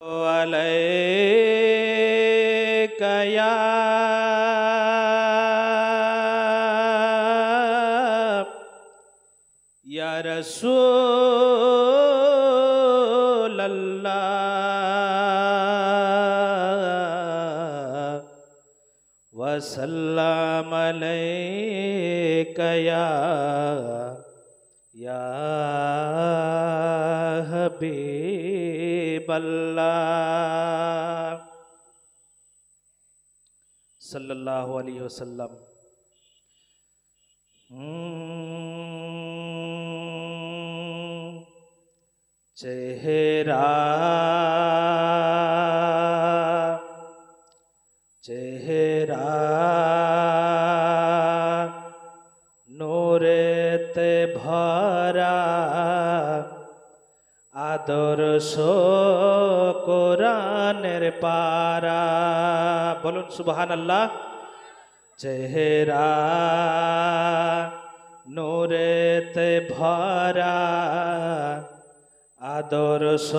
अलैका या रसूल अल्लाह वसल्लम अलैका या हबीब अल्लाह सल्लल्लाहु अलैहि वसल्लम। चेहरा चेहरा नूरे ते भरा आदर्श कुरानेर पारा बोलुन सुबहानाल्लाह। चेहरा नूरे ते भरा आदर्श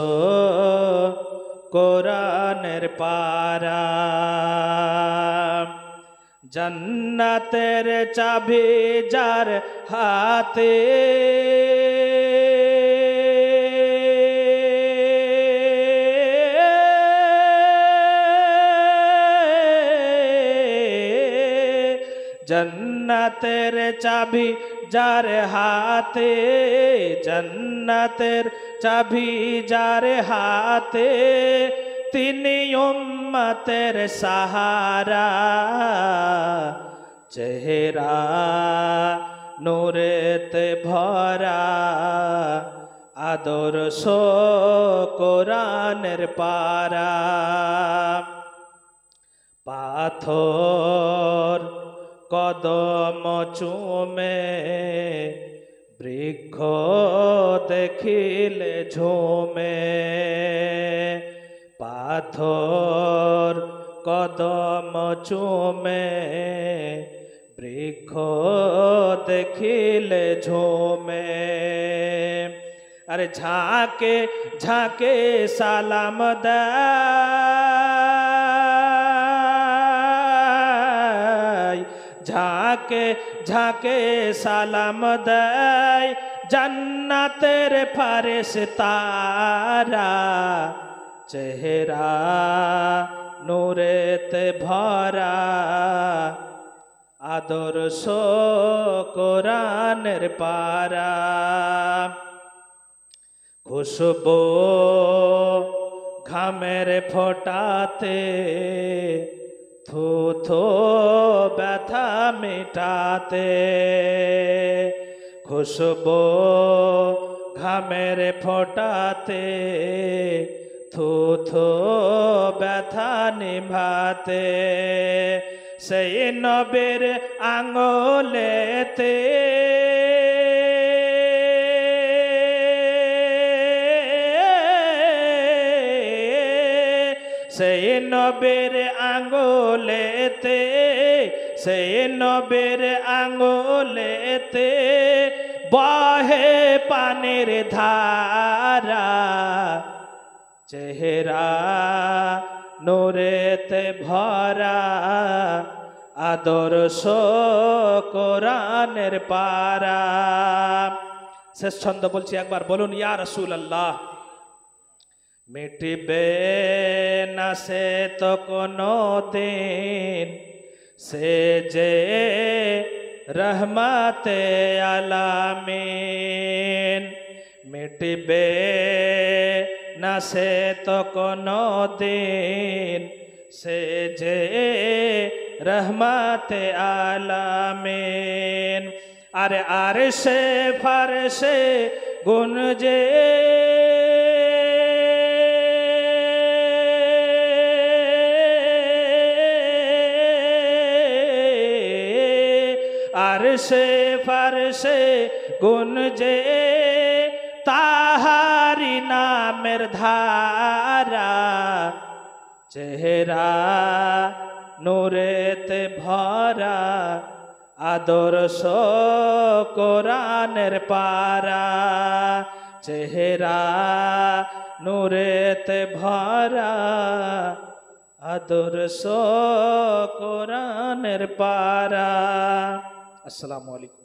कुरानेर पारा जन्नतेर चाबी जार हाथे जन्नतेर चाबी जार हाथे जन्नतेर चाबी जार हाथे तिनी उम्मतेर सहारा चेहरा नूरेते भरा आदर्श कुरानेर पारा पाथर कदम चूमे बृक्ष देखिले झूमे पाथर कदम चूमे बृक्ष देखिले झूमे अरे झाके झाके सालाम दाय झाके झाके सालाम दाय जन्नतेर फरिश्तारा चेहरा नूरेते भरा आदर्श कुरानेर पारा खुशबू घामेर फोटाते थू थू व्यथा मिटाते खुशबू घामेर फोटाते थू थू व्यथा निभाते সেই নবীর আঙ্গুলেতে সেই নবীর আঙ্গুলেতে সেই নবীর আঙ্গুলেতে বহে পানির ধারা চেহারা নূরেতে ভরা আদর্শ কোরআনের পারা শেষ ছন্দ বলছি একবার বলুন ইয়া রাসূলুল্লাহ মিটিবে না সে তো কোনো দিন সে যে রহমতে আলামিন মিটিবে না সে তো কোনো দিন সে যে রহমতে আলামিন আরে আরশে ফারশে গুনজে আরশে ফারশে গুনজে তাহারি নামের ধারা চেহারা নূরেতে ভরা আদর্শ কোরআনের পারা চেহারা নূরেতে ভরা আদর্শ কোরআনের পারা। আসসালামু আলাইকুম।